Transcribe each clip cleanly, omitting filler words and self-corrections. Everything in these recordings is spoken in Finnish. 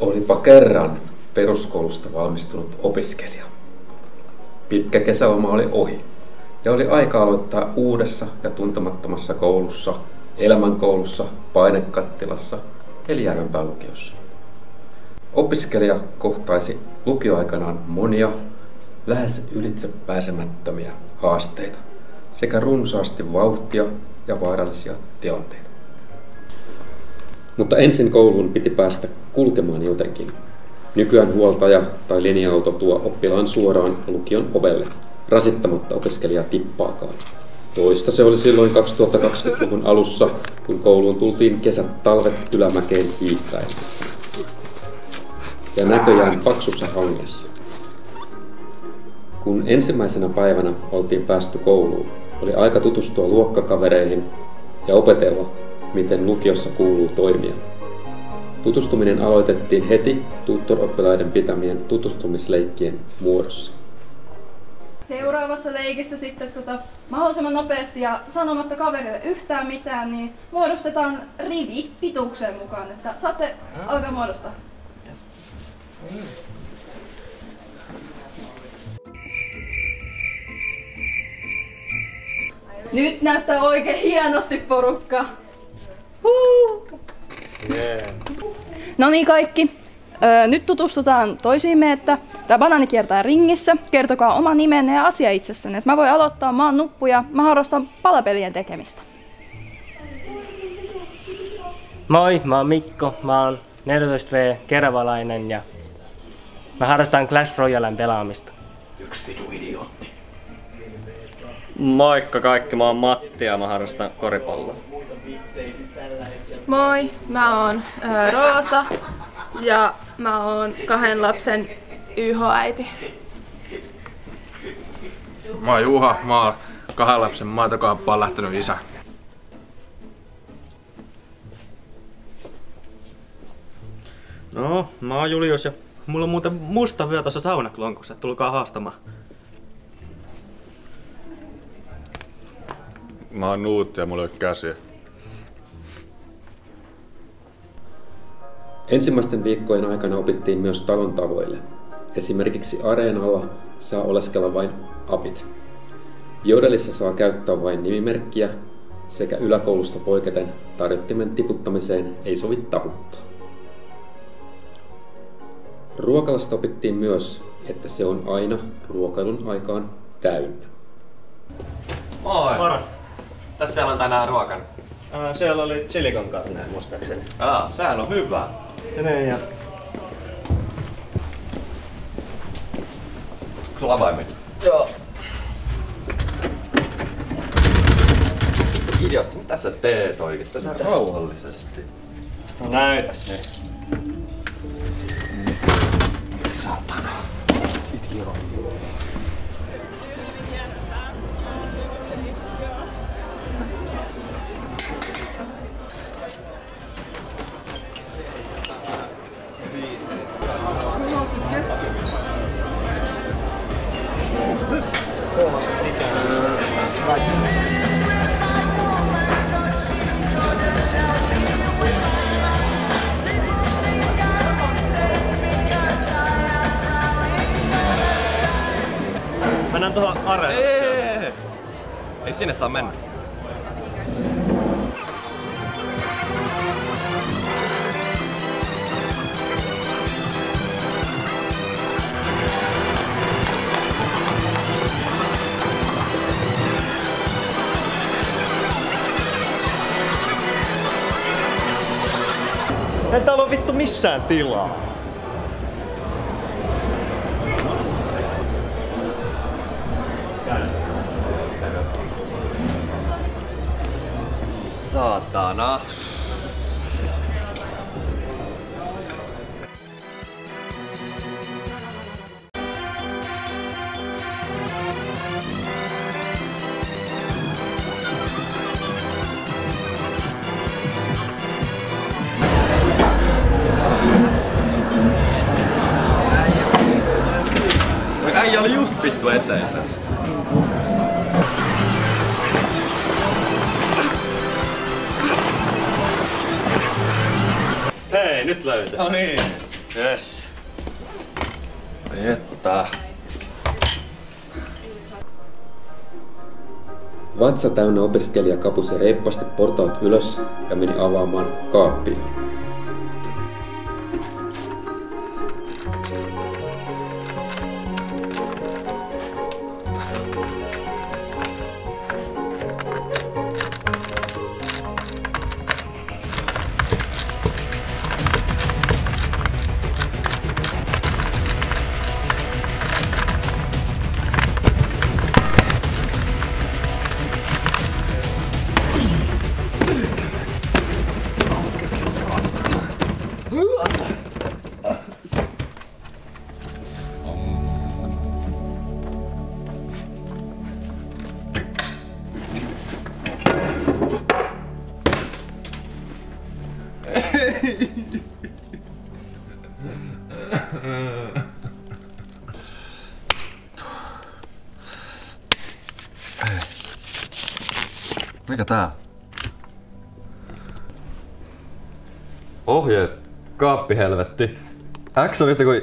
Olipa kerran peruskoulusta valmistunut opiskelija. Pitkä kesäloma oli ohi ja oli aika aloittaa uudessa ja tuntemattomassa koulussa, elämänkoulussa, painekattilassa eli Järvenpään lukiossa. Opiskelija kohtaisi lukioaikanaan monia, lähes ylitse pääsemättömiä haasteita sekä runsaasti vauhtia ja vaarallisia tilanteita. Mutta ensin kouluun piti päästä kulkemaan jotenkin. Nykyään huoltaja tai linja-auto tuo oppilaan suoraan lukion ovelle, rasittamatta opiskelijaa tippaakaan. Toista se oli silloin 2020-luvun alussa, kun kouluun tultiin kesät talvet ylämäkeen hiihtäen. Ja näköjään paksussa hangessa. Kun ensimmäisenä päivänä oltiin päästy kouluun, oli aika tutustua luokkakavereihin ja opetella, miten lukiossa kuuluu toimia. Tutustuminen aloitettiin heti tutoroppilaiden pitämien tutustumisleikkien muodossa. Seuraavassa leikissä sitten mahdollisimman nopeasti ja sanomatta kaverille yhtään mitään, niin muodostetaan rivi pituukseen mukaan, että saatte alkaa muodostaa. Nyt näyttää oikein hienosti porukka. Yeah. No niin kaikki. Nyt tutustutaan toisiimme, että tämä banaani kiertää ringissä. Kertokaa oma nimenne ja asia itsestänne. Mä voin aloittaa, mä oon Nuppu ja mä harrastan palapelien tekemistä. Moi, mä oon Mikko. Mä oon 14V keravalainen ja mä harrastan Clash Royalen pelaamista. Yksi vitu idiootti. Moikka kaikki, mä oon Matti ja mä harrastan koripalloa. Moi, mä oon Roosa ja mä oon 2 lapsen YH-äiti. Mä oon Juha, mä oon 2 lapsen maitokauppaan lähtenyt isä. No, mä oon Julius ja mulla on muuten musta vyö tuossa saunaklonkussa, tulkaa haastamaan. Mä oon Nuutti ja mulla ei ole käsiä. Ensimmäisten viikkojen aikana opittiin myös talon tavoille. Esimerkiksi areenalla saa oleskella vain apit. Jodelissa saa käyttää vain nimimerkkiä sekä yläkoulusta poiketen tarjottimen tiputtamiseen ei sovi taputtaa. Ruokalasta opittiin myös, että se on aina ruokailun aikaan täynnä. Moi! Moro! Tässä siellä on tänään ruokan. Siellä oli chili con carne muistaakseni. Sehän on hyvä. Ja niin ja... Sulla avaimia? Joo. Idiootti, mitä sä teet oikein? Tässä rauhallisesti. No näytäs nyt. Saatana. Idiootti. Mennään tuohon areenaan. Ei sinne saa mennä. Ei täällä ole vittu missään tilaa. Saatana. äijä oli just vittu eteisessä. Hei, nyt löytyi. No niin. Yes. Että. Vatsa täynnä opiskelija kapusi reippaasti portaat ylös ja meni avaamaan kaappia. Mikä tää? Ohjeet. Kaappi helvetti. X on yhtä kuin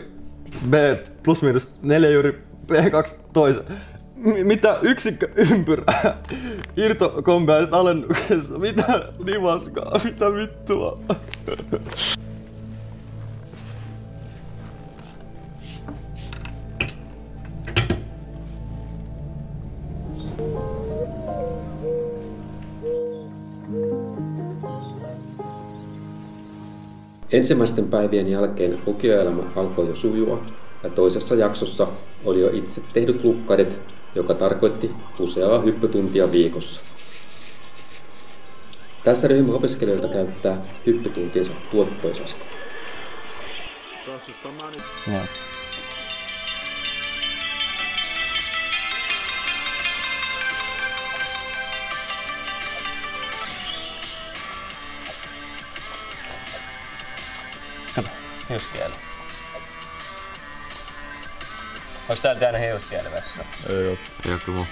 B plus miinus 4 juuri B2 toisen. Mitä yksikkö ympyrää? Irtokombeaiset alennuksessa. Mitä nivaskaa? Mitä vittua? Ensimmäisten päivien jälkeen lukioelämä alkoi jo sujua ja toisessa jaksossa oli jo itse tehdyt lukkarit, joka tarkoitti useaa hyppytuntia viikossa. Tässä ryhmä opiskelijoita käyttää hyppytuntiensa tuottoisasti. Ja. Hiuskieli. Onks täällä täynnä hiuskielivessa? Ei oo. Ei oo kyllä.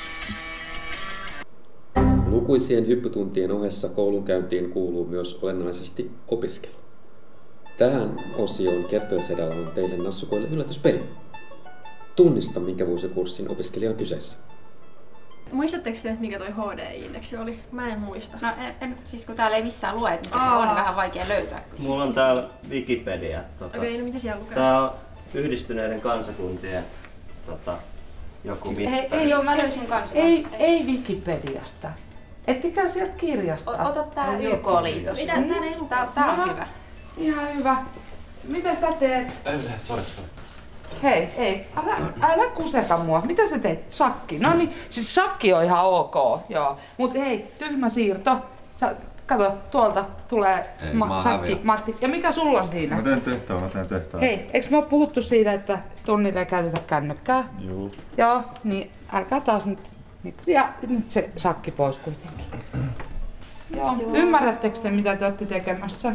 Lukuisien hyppytuntien ohessa koulunkäyntiin kuuluu myös olennaisesti opiskelu. Tähän osioon kertojasedällä on teille nassukoille yllätyspeli. Tunnista, minkä vuosikurssin opiskelija on kyseessä. Muistatteko te, mikä toi HDI-indeksi oli? Mä en muista. No siis kun täällä ei missään lue, että mikä se on, niin vähän vaikea löytää. Mulla on täällä Wikipedia. Okei, no mitä siellä lukee? Tää on Yhdistyneiden kansakuntien joku siis mittari. Ei oo, mä löysin kans. Ei Wikipediasta. Ettikää sieltä kirjasta. Ota tää YK-liitos. Mitä? Tää ei lukee. Tää on hyvä. Ihan hyvä. Mitä sä teet? Sori. Hei, älä kuseta mua. Mitä sä teet? Shakki. No niin, siis shakki on ihan ok, joo. Mut hei, tyhmä siirto. Kato, tuolta tulee shakki, Matti. Ja mikä sulla on siinä? Mä teen tehtävää. Hei, eiks me oo puhuttu siitä, että tunnilla ei käytetä kännykkää? Juu. Joo, niin älkää taas nyt. Ja nyt se shakki pois kuitenkin. Joo. Ymmärrättekö te, mitä te olette tekemässä?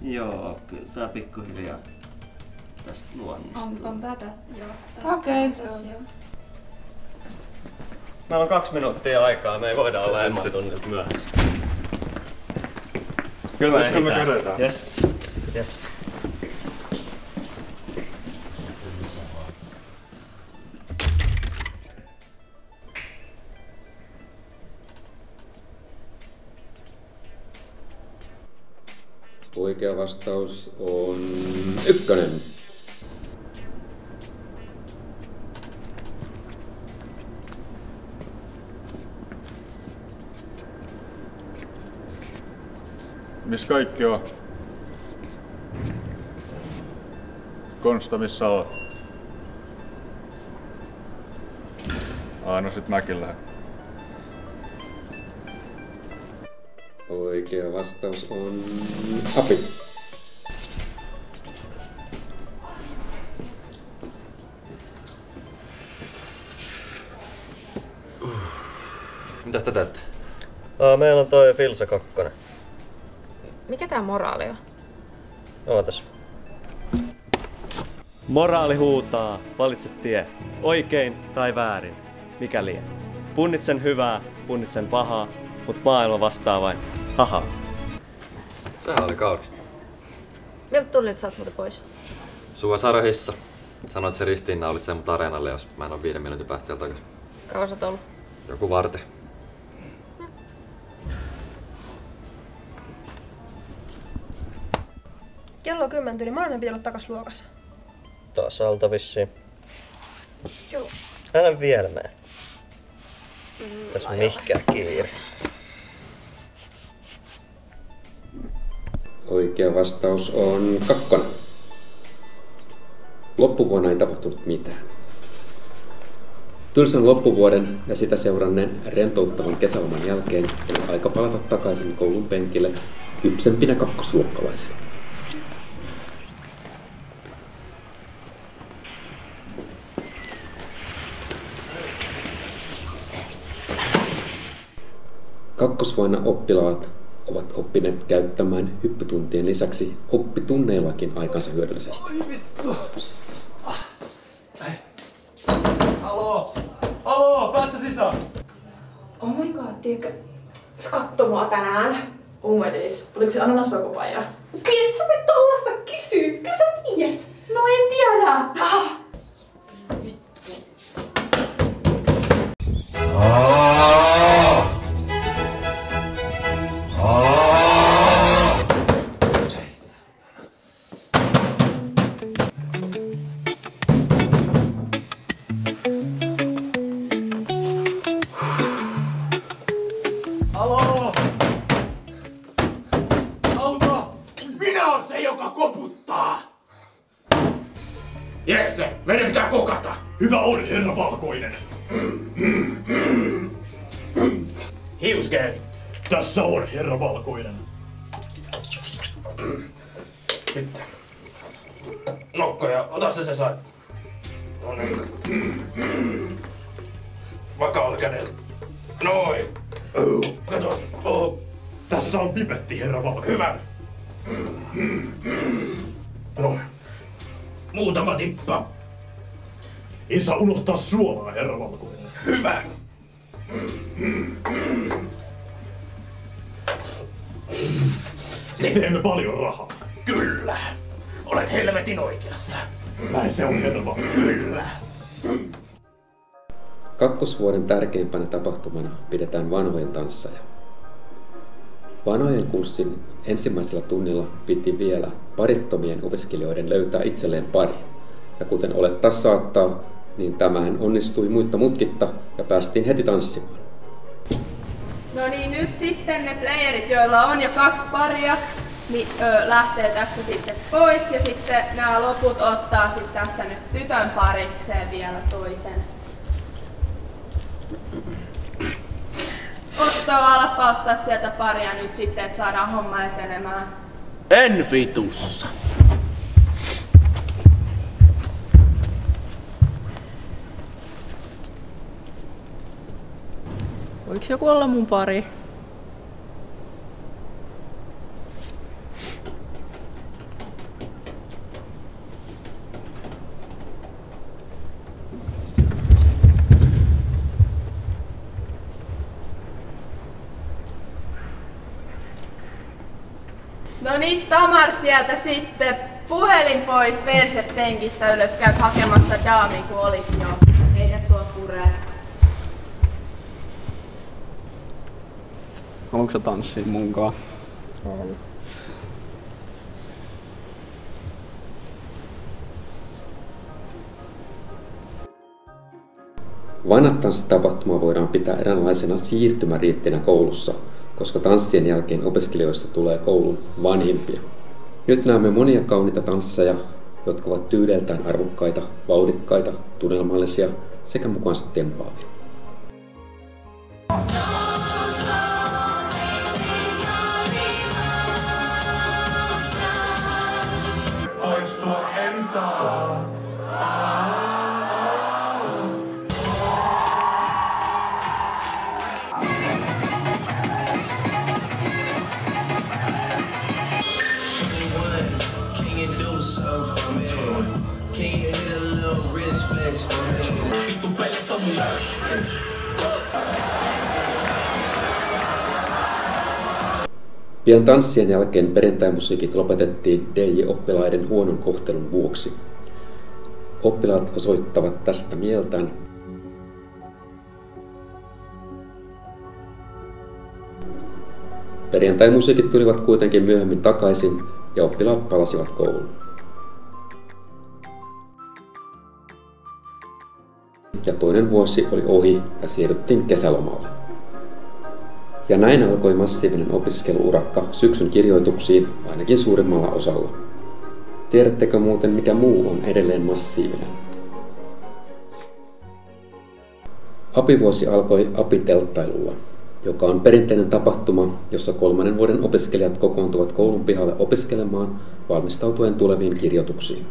Joo, kyllä tää pikkuhiljaa tästä luonnistuu. On tätä, joo. Okei. Meillä on 2 minuuttia aikaa, me ei voida olla enemmän tunnilta myöhässä. Kyllä me ehditään. Yes. Oikea vastaus on 1. Missä kaikki on? Konsta, missä oot? No sit mäkin lähden. Oikea vastaus on Api. Mitäs te teette? Meillä on toi Filsa 2. Mikä tää moraali on? Ootas. Moraali huutaa, valitse tie. Oikein tai väärin, mikä lie. Punnitsen hyvää, punnitsen pahaa, mut maailma vastaa vain haha. Sehän oli kaudesta. Miltä tunnit sä oot muuten pois? Sua Sarohissa. Sanoit se ristiinnaulit sen mut areenalle, jos mä en oo 5 minuutin päästä sieltä takaisin. Kauan sä oot ollut? Joku varte. Kello on 10 yli. Mä olen vielä takas luokassa. Taas alta vissiin. Joo. Älä vielä mene. Tässä on mihkään kiljessä. Oikea vastaus on 2. Loppuvuonna ei tapahtunut mitään. Tylsän loppuvuoden ja sitä seuranneen rentouttavan kesäloman jälkeen oli aika palata takaisin koulun penkille kypsempinä kakkosluokkalaisena. Kakkosvuonna oppilaat ovat oppineet käyttämään hyppytuntien lisäksi oppitunneillakin aikansa hyödyllisesti. Haloo, päästä sisään! Oh my god, tiedätkö? Se kattoi mua tänään. Oh my days. Oliko se ananasvapapaija? Et sä voi tollaista kysyä. Kyllä sä tiedät. No en tiedä. Jesse, meidän pitää kokata! Hyvä on, herra Valkoinen! Hiuskeeli! Tässä on, herra Valkoinen! Sitten. Nokkoja, ota se sai. No niin. Vakaalla kädellä. Noin. Kato. Oh. Tässä on pipetti, herra Valkoinen. Hyvä. No. Muutama tippa. Ei saa unohtaa suolaa, herra Valkoinen. Hyvä. Se teemme paljon rahaa. Kyllä. Olet helvetin oikeassa. Näin se on, herra Valkoinen. Kyllä. Kakkosvuoden tärkeimpänä tapahtumana pidetään vanhojen tansseja. Vanhojen kurssin ensimmäisellä tunnilla piti vielä parittomien opiskelijoiden löytää itselleen pari. Ja kuten olettaa saattaa, niin tämähän onnistui muitta mutkitta ja päästiin heti tanssimaan. No niin, nyt sitten ne playerit, joilla on jo 2 paria, niin lähtee tästä sitten pois ja sitten nämä loput ottaa sitten tästä nyt tytön parikseen vielä toisen. Otto, alappa ottaa sieltä paria nyt sitten, että saadaan homma etenemään. En vitussa. Voiks joku olla mun pari? No niin, Tamar sieltä sitten. Puhelin pois, perset penkistä ylös, käyt hakemassa daami, kun olit jo. Eihän sua puree. Haluatko sä tanssia munkaan? Haluan. Vanhat tanssitapahtuma voidaan pitää eräänlaisena siirtymäriittinä koulussa, koska tanssien jälkeen opiskelijoista tulee koulun vanhimpia. Nyt näemme monia kauniita tansseja, jotka ovat tyydeltään arvokkaita, vauhdikkaita, tunnelmallisia sekä mukaansa tempaavia. Pois sua en saa. Can you do something for me? Can you Pian tanssien jälkeen perjantaimusiikit lopetettiin DJ-oppilaiden huonon kohtelun vuoksi. Oppilaat osoittavat tästä mieltään. Perjantaimusiikit tulivat kuitenkin myöhemmin takaisin ja oppilaat palasivat kouluun. Ja toinen vuosi oli ohi ja siirryttiin kesälomalle. Ja näin alkoi massiivinen opiskeluurakka syksyn kirjoituksiin ainakin suurimmalla osalla. Tiedättekö muuten mikä muu on edelleen massiivinen? Apivuosi alkoi apitelttailulla, joka on perinteinen tapahtuma, jossa 3. vuoden opiskelijat kokoontuvat koulun pihalle opiskelemaan valmistautuen tuleviin kirjoituksiin.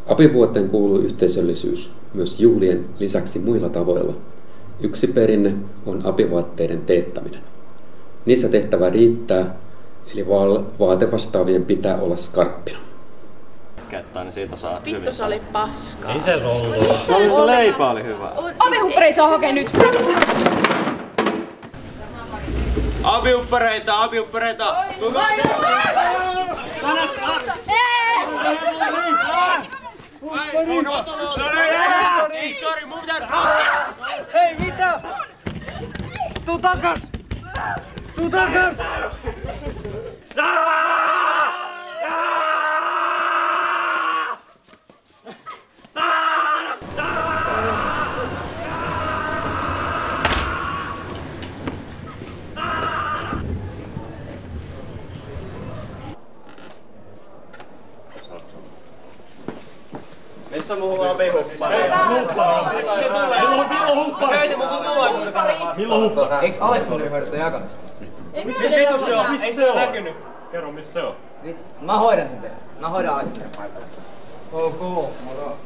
Apivuoteen kuuluu yhteisöllisyys, myös juhlien lisäksi muilla tavoilla. Yksi perinne on apivaatteiden teettäminen. Niissä tehtävä riittää, eli vaatevastaavien pitää olla skarppina. Niin siitä saa Vittu, se oli paskaa. Ei se ollut. Se leipä oli hyvä. Avihuppareita saa hakea nyt! Avihuppareita! Ei, sori, mun pitää... Hei, mitä? Tuu takas! Missä mun apihuppari? Milloin huppari? Eiks Aleksanteri hoideta jakamista? Missä se on? Ei se ole näkynyt. Kerro, missä se on? Mä hoidan sen teille. Mä hoidan Aleksanterin paikalla. Ok, moro.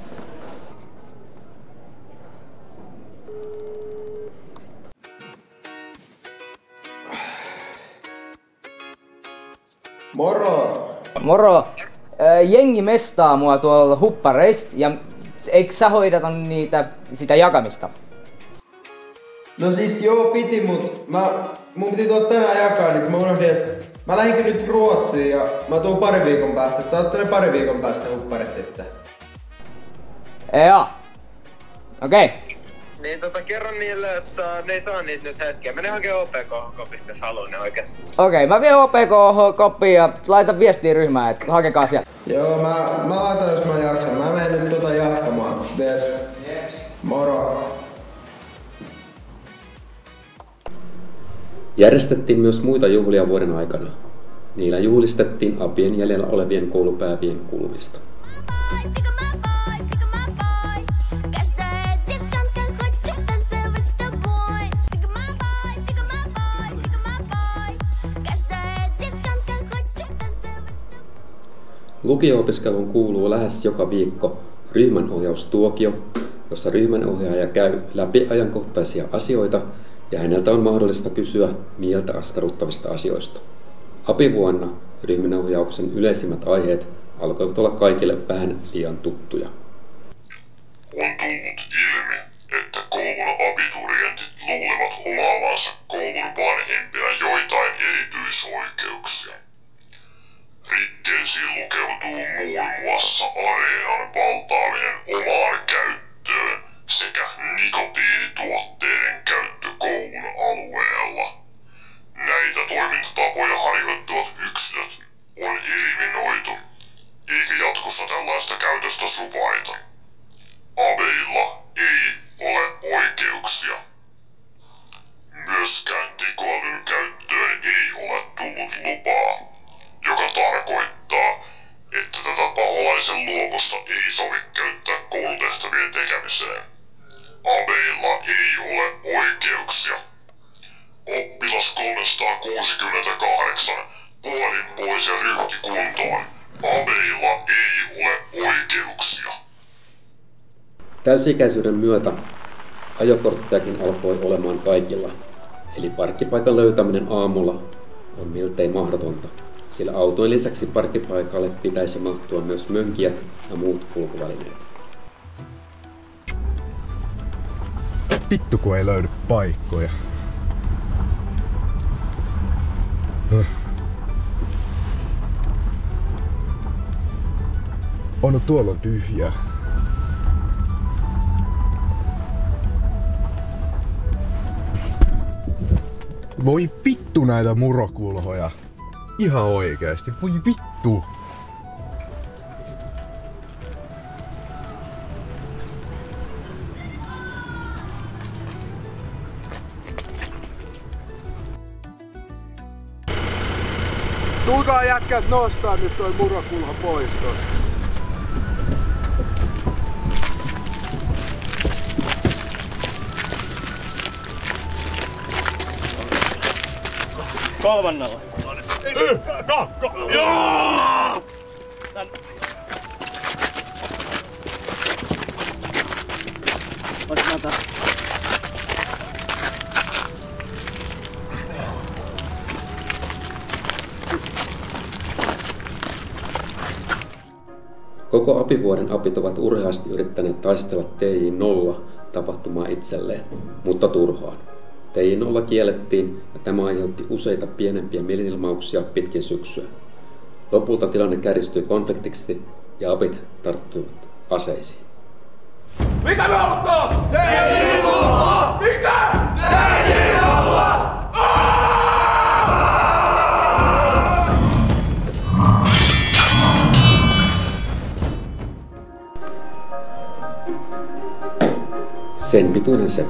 Moro! Moro! Jengi mestaa mua tuolla huppareista ja eikö sä hoidata sitä jakamista? No siis joo piti, mut mun piti tuoda tänään jakaa, niin mä unohdin, että mä lähdinkin nyt Ruotsiin ja mä tuun pari viikon päästä, että saatte ne pari viikon päästä hupparit sitten. Joo. Okei. Niin kerro niille, että ne ei saa niitä nyt hetkeä. Mene hakee OPK-kopista, jos haluaa ne oikeesti. Okei, mä vien OPK-koppiin ja laitan viestiä ryhmään, että hakekaa sieltä. Joo, mä laitan jos mä jaksan. Mä menen nyt jatkamaan. Yes. Moro. Järjestettiin myös muita juhlia vuoden aikana. Niillä juhlistettiin apien jäljellä olevien koulupäivien kulmista. Lukio-opiskeluun kuuluu lähes joka viikko ryhmänohjaustuokio, jossa ryhmänohjaaja käy läpi ajankohtaisia asioita ja häneltä on mahdollista kysyä mieltä askarruttavista asioista. Apivuonna ryhmänohjauksen yleisimmät aiheet alkoivat olla kaikille vähän liian tuttuja. On tullut ilmi, että koulun abiturientit luulevat omaavansa koulun vanhempia joitain erityisoikeuksia. Rikkeisiin lukeutuu muun muassa areenan valtaaminen omaan käyttöön sekä nikotiinituotteiden käyttö koulun alueella. Näitä toimintatapoja harjoittavat yksilöt on eliminoitu, eikä jatkossa tällaista käytöstä suvaita. Abeilla ei ole oikeuksia. Myöskään tekoälyn käyttöön ei ole tullut lupaa, joka tarkoittaa, että tätä Palaisen luokosta ei sovi käyttää koulutehtävien tekemiseen. Aveilla ei ole oikeuksia. Oppilas 368. Puolin pois ja ryhti kuntoon. Aveilla ei ole oikeuksia. Täysi-ikäisyyden myötä ajokorttejakin alkoi olemaan kaikilla, eli parkkipaikan löytäminen aamulla on miltei mahdotonta, sillä autojen lisäksi parkkipaikalle pitäisi mahtua myös mönkijät ja muut kulkuvälineet. Vittu kun ei löydy paikkoja. No tuolla on tyhjää. Voi vittu näitä murokulhoja. Ihan oikeesti, voi vittu. Tulkaa jätkät nostaa nyt toi murokulho pois tosta. Kolmannella. Joo! Koko apivuoden apit ovat urheasti yrittäneet taistella TJ0 tapahtumaa itselleen, mutta turhaan. TJ0 kiellettiin ja tämä aiheutti useita pienempiä mielenilmauksia pitkin syksyä. Lopulta tilanne kärjistyi konfliktiksi ja apit tarttuivat aseisiin. Mitä me halutaan? TJ0! Mitä? TJ0! Sen pituinen se.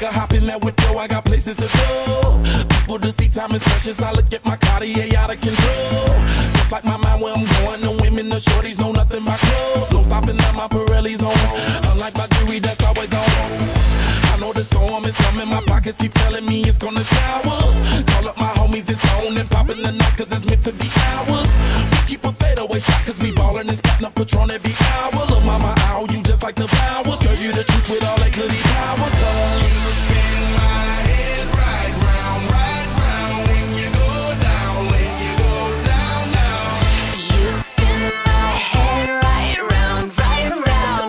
Hop in that window, I got places to go. People to see, time is precious. I look at my Cartier out of control. Just like my mind where I'm going. The women, the shorties know nothing but clothes. No stopping at my Pirelli's on. Unlike my jewelry, that's always on. I know the storm is coming. My pockets keep telling me it's gonna shower. Call up my homies, it's on and popping the night cause it's meant to be ours. We keep a fadeaway shot cause we ballin' and spatting up Patron every hour. Look mama, ow, you just like the flowers. Serve you the truth with all that goody power. You spin my head right round when you go down, when you go down, down. You spin my head right round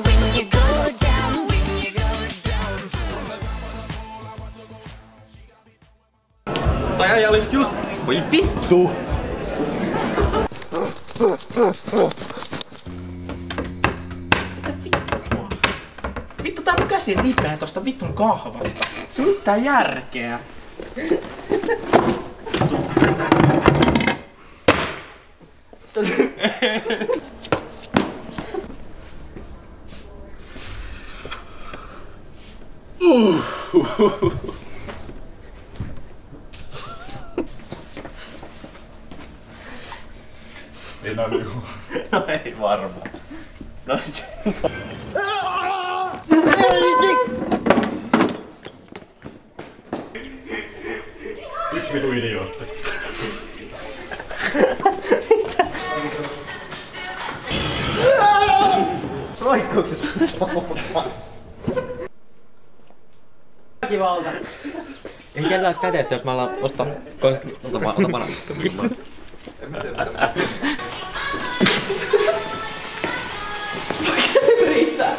when you go down, when you go down. Tai äijä olis just... Voi vittu! Vittu tää mun käsi ripeä tosta vittun kahvasta. Se on mitään järkeä. Ei nää liiku. No ei varmaan. No Yksi vitu idiootti. Roikkuuko se Thomas? Väkivalta. Ei kellään olisi käteistä, jos mä alan ostaa... Ota banaan. Riittää.